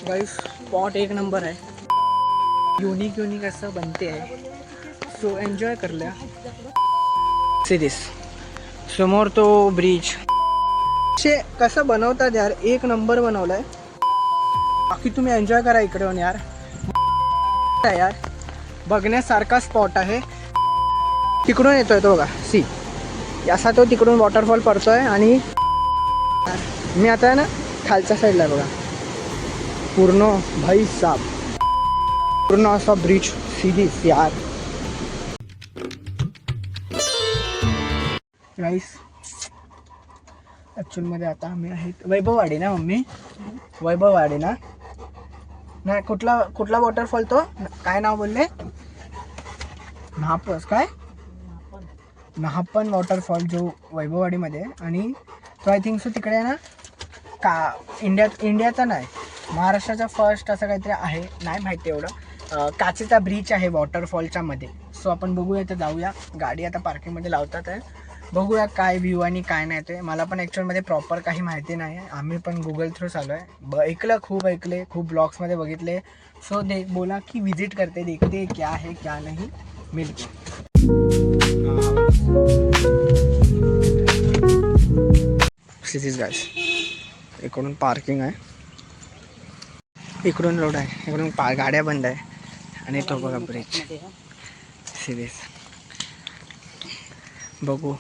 Guys spot एक number है, unique असं बनते आहे, सो एन्जॉय करल्या. सिरीस समोर तो ब्रिज कसं बनवतात यार, एक नंबर बनवलाय. बाकी तुम्ही एन्जॉय करा इकडे येऊन यार. यार बघण्यासारखा स्पॉट आहे. तिकडून येतोय तो बघा, सी असा तो तिकडून वॉटरफॉल पडतोय. आणि मी आता आहे ना खालच्या साईडला बघा, पूर्ण भाई साब पूर्ण असा ब्रिज सिरीज यार. गाईस ॲक्च्युअलमध्ये आता आम्ही आहे वैभववाडी ना मम्मी, वैभववाडी ना नाही, कुठला वॉटरफॉल तो काय नाव बोलले, न्हापस काय न्हापण वॉटरफॉल जो वैभववाडीमध्ये. आणि तो आय थिंक सो तिकडे आहे ना का इंडियाचा नाही, महाराष्ट्राचा फर्स्ट असं काहीतरी आहे, नाही माहिती एवढं. काचेचा ब्रिज आहे वॉटरफॉलच्या मध्ये. सो आपण बघूया, तर जाऊया. गाडी आता पार्किंगमध्ये लावतात आहे, बघूया काय व्ह्यू आणि काय नाही ते. मला पण ॲक्च्युअलमध्ये प्रॉपर काही माहिती नाही आहे, आम्ही पण गुगल थ्रू चालू आहे. ऐकलं, खूप ऐकले, खूप ब्लॉग्समध्ये बघितले. सो बोला की विजिट करते, देखते क्या है क्या नहीं मिलते. सिरीज गाइस, इकडून पार्किंग आहे, इकडून रोड आहे, इकडून गाड्या बंद आहे. आणि तो बघा ब्रिज सिरीज, बघू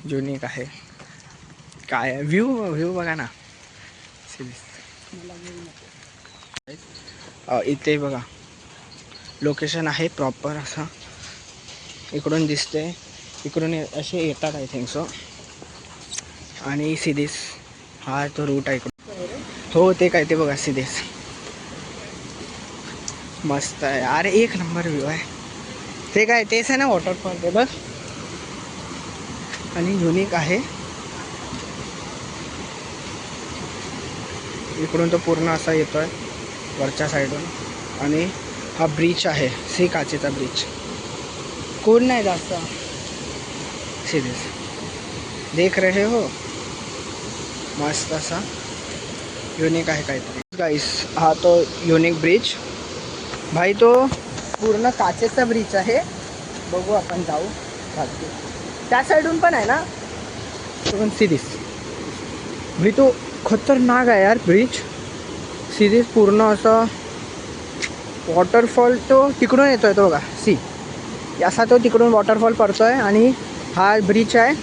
युनिक आहे काय आहे. व्ह्यू बघा ना सिरीज. इथे बघा लोकेशन आहे प्रॉपर असं, इकडून दिसते, इकडून असे येतात आय थिंक सो. आणि सिरीज हा तो रूट आहे इकडून. हो ते काय ते बघा सिरीज, मस्त आहे अरे, एक नंबर व्ह्यू आहे. ते काय तेच आहे ना वॉटरफॉल ते बघ, आणि युनिक आहे. इकडून तो पूर्ण असा येतोय वरच्या साईडून. आणि हा ब्रिज आहे, सी काचेचा ब्रिज, कोण नाही जास्त. सिरीज देख रहे हो, मस्त असा युनिक आहे काहीतरी. गाईस हा तो युनिक ब्रिज भाई, तो पूर्ण काचेचा ब्रिज आहे. बघू आपण जाऊ खालती, त्या साईडून पण आहे ना सिरीज. भाई तो खतरनाक आहे यार ब्रिज सिरीज, पूर्ण असं वॉटरफॉल तो तिकडून येतोय तो बघा, सी असा तो तिकडून वॉटरफॉल पडतोय. आणि हा ब्रिज आहे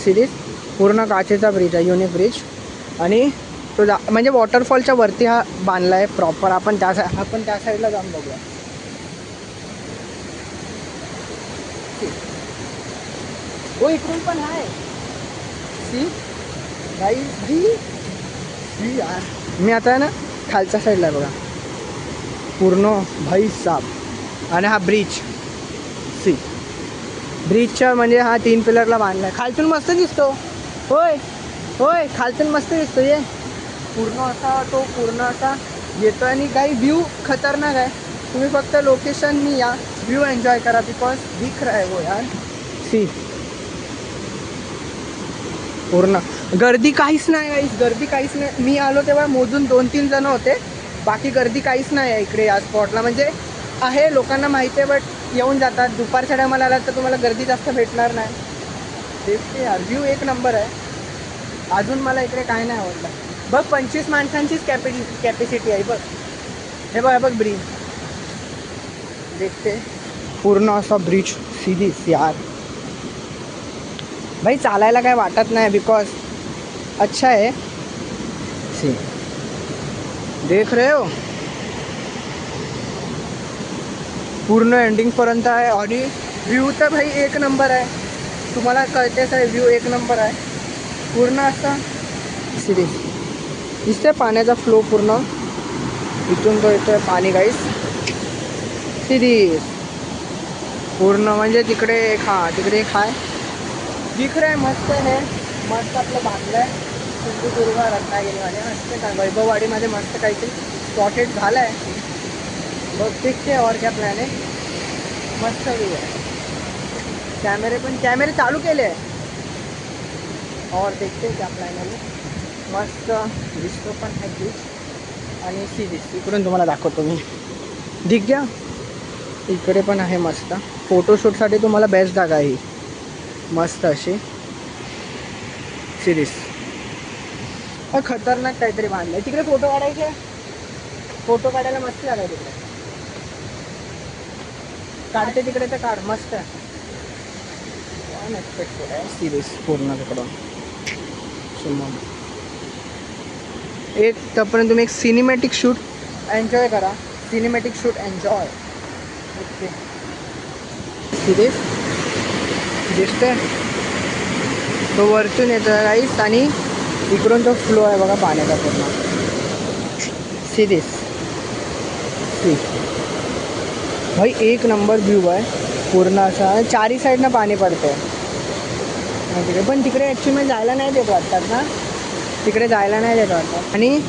सिरीज, पूर्ण काचेचा ब्रिज आहे, युनिक ब्रिज. आणि तो म्हणजे वॉटरफॉलच्या वरती हा बांधला आहे प्रॉपर. आपण त्या साईडला जाऊन बघूया. हो इकडून पण आहे, सी भाई यार. मी आता आहे ना खालच्या साईडला आहे बघा, पूर्ण भाई साब. आणि हा ब्रिज सी, ब्रिजच्या म्हणजे हा 3 पिलरला बांधला आहे. खालतून मस्त दिसतो, होय होय खालतून मस्त दिसतो. ये पूर्ण असा तो पूर्ण असा येतो. आणि काही व्ह्यू खतरनाक आहे. तुम्ही फक्त लोकेशननी या, व्ह्यू एन्जॉय करा, बिकॉज दिख रहा है वो यार. सी पूर्ण गर्दी काहीच नाही गाईस, गर्दी काहीच नाही. मी आलो तेव्हा मोजून 2-3 जण होते, बाकी गर्दी काहीच नाही आहे इकडे या स्पॉटला. म्हणजे आहे लोकांना माहिती आहे, बट येऊन जातात. दुपारच्या टायमाला आलात तर तुम्हाला गर्दी जास्त भेटणार नाही. देखते यार व्ह्यू एक नंबर आहे. अजून मला इकडे काय नाही आवडलं. बघ 25 माणसांचीच कॅपॅसिटी आहे बघ. हे बघ ब्रिज, देखते पूर्ण असा ब्रिज सिरीज यार. भाई चालायला काय वाटत नाही, बिकॉज अच्छा है. सी देख रहे हो, पूर्ण एंडिंगपर्यंत आहे. आणि व्ह्यू तर भाई एक नंबर आहे, तुम्हाला कळतेच आहे, व्ह्यू एक नंबर आहे. पूर्ण असा सिरीज दिसते, पाण्याचा फ्लो पूर्ण इथून तो येतोय पाणी गाईस. सिरीज पूर्ण म्हणजे तिकडे एक तिकडे एक आहे, दिख रहा है. मस्त आहे, मस्त आपलं बांधलं आहे. सिंधुदुर्ग रत्नागिरीमध्ये मस्त काय वैभववाडीमध्ये मस्त काहीतरी स्पॉटेड झालं आहे. बघ दिखते और क्या प्लॅन आहे. मस्त व्ह्यू आहे. कॅमेरे चालू केले आहे. और देखते क्या प्लॅन आहे. मस्त दिसतो पण आहे ब्रिज. आणि सिरीज इकडून तुम्हाला दाखवतो मी. दिख गया. इकडे पण आहे मस्त. फोटोशूटसाठी तुम्हाला बेस्ट जागा आहे ही. मस्त अशी सिरीज. खतरनाक काहीतरी बांधलं आहे तिकडे. फोटो काढायचे, फोटो काढायला मस्त जागा आहे तिकडे. काढते तिकडे तर काढ. मस्त आहे. अनएक्सपेक्टेड आहे सिरीज पूर्ण तिकडून. एक तोपर्यंत तुम्ही एक सिनेमॅटिक शूट एन्जॉय करा. Cinematic shoot enjoy. Okay. Series दिसतंय तो वरतून येतो गाईस आणि इकडून तो फ्लो आहे बघा पाण्याचा पूर्ण. सिरीज सी भाई एक नंबर व्ह्यू आहे पूर्ण असा. चारही साईडनं पाणी पडते तिकडे. पण तिकडे ॲक्च्युली जायला नाही देत वाटतात ना. तिकडे जायला नाही देत वाटतात. आणि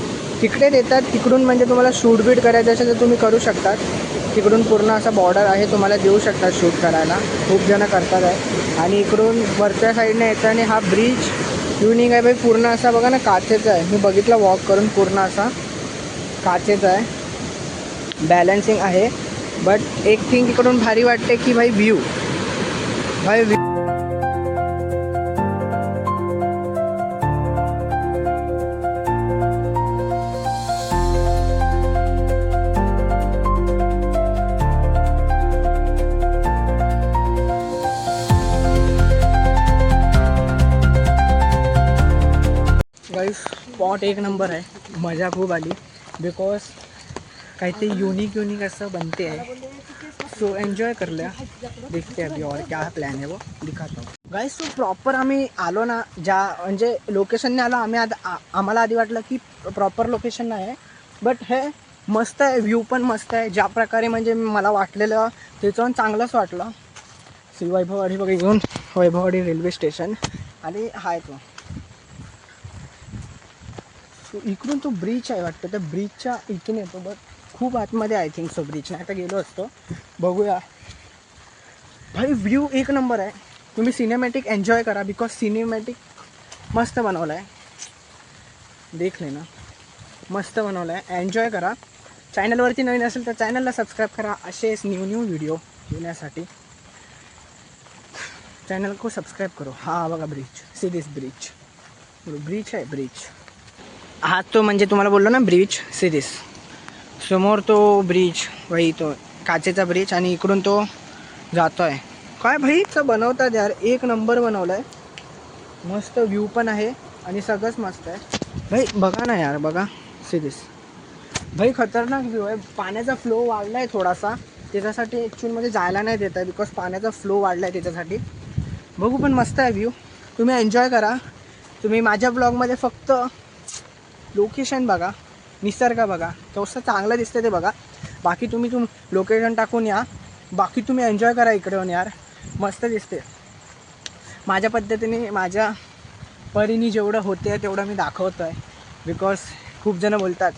तिकडे देतात तिकडून म्हणजे तुम्हाला शूट बीट करायचं असेल तर तुम्ही करू शकतात. तिकडून पूर्ण असा बॉर्डर आहे तुम्हाला देऊ शकतात शूट करायला. खूप जणं करतात आहे. आणि इकडून वरच्या साईडने येतं आणि हा ब्रिज युनिक आहे भाई. पूर्ण असा बघा ना काचेचा आहे. मी बघितलं वॉक करून. पूर्ण असा काचेचा आहे. बॅलन्सिंग आहे. बट एक थिंग इकडून भारी वाटते की भाई व्ह्यू. भाई गाईस स्पॉट एक नंबर आहे. मजा खूप आली बिकॉज काहीतरी युनिक असं बनते आहे. सो एन्जॉय कर लिया. देखते अभी और क्या प्लॅन आहे वो दिखाता हूँ. गाईस सो प्रॉपर आम्ही आलो ना ज्या म्हणजे लोकेशनने आलो आम्ही. आम्हाला आधी वाटलं की प्रॉपर लोकेशन नाही आहे. बट हे मस्त आहे. व्ह्यू पण मस्त आहे. ज्या प्रकारे म्हणजे मला वाटलेलं त्याच्याहून चांगलंच वाटलं. श्री वैभववाडी बघा इकडून. वैभववाडी रेल्वे स्टेशन आणि हाय तो. इकडून तो ब्रिज आहे वाटतं. त्या ब्रिजच्या इथून येतो. बट खूप आतमध्ये आय थिंक सो ब्रिज नाही. आता गेलो असतो. बघूया. भाई व्ह्यू एक नंबर आहे. तुम्ही सिनेमॅटिक एन्जॉय करा बिकॉज सिनेमॅटिक मस्त बनवलं आहे. देख लेना. मस्त बनवलं आहे. एन्जॉय करा. चॅनलवरती नवीन असेल तर चॅनलला सबस्क्राईब करा. असेच न्यू व्हिडिओ येण्यासाठी चॅनल को सबस्क्राईब करो. हा बघा ब्रिज. Series bridge. ब्रिज आहे ब्रिज. हा तो म्हणजे तुम्हाला बोललो ना ब्रिज सिरीज. समोर तो ब्रिज भाई तो काचेचा ब्रिज आणि इकडून तो जातो आहे. काय भाई असं बनवतात यार. एक नंबर बनवलं आहे. मस्त व्ह्यू पण आहे आणि सगळंच मस्त आहे भाई. बघा ना यार. बघा सिरीज भाई खतरनाक व्ह्यू आहे. पाण्याचा फ्लो वाढला आहे थोडासा त्याच्यासाठी ॲक्च्युअलमध्ये जायला नाही देत आहे बिकॉज पाण्याचा फ्लो वाढला आहे त्याच्यासाठी. बघू पण मस्त आहे व्ह्यू. तुम्ही एन्जॉय करा. तुम्ही माझ्या ब्लॉगमध्ये फक्त लोकेशन बघा, निसर्ग बघा, कसं चांगलं दिसतं ते बघा. बाकी तुम्ही लोकेशन टाकून या. बाकी तुम्ही एन्जॉय करा इकडे येऊन यार. मस्त दिसते. माझ्या पद्धतीने माझ्या परीने जेवढं होते तेवढं मी दाखवतो आहे बिकॉज खूप जणं बोलतात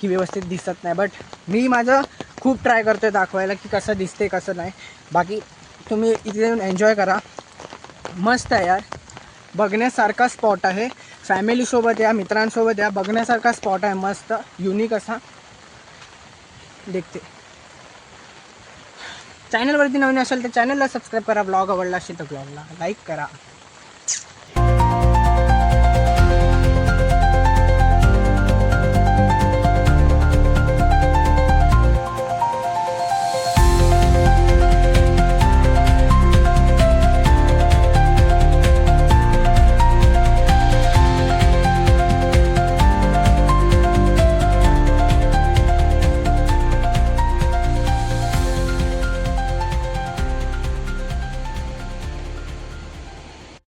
की व्यवस्थित दिसत नाही. बट मी माझं खूप ट्राय करतो आहे दाखवायला की कसं दिसते कसं नाही. बाकी तुम्ही इथे येऊन एन्जॉय करा. मस्त आहे यार. बघण्यासारखा स्पॉट आहे. फॅमिलीसोबत या, मित्रांसोबत या. बघण्यासारखा स्पॉट आहे. मस्त युनिक असा देखते. चॅनलवरती नवीन असेल तर चॅनलला सबस्क्राईब करा. ब्लॉग आवडला असेल तर ब्लॉगला लाईक करा.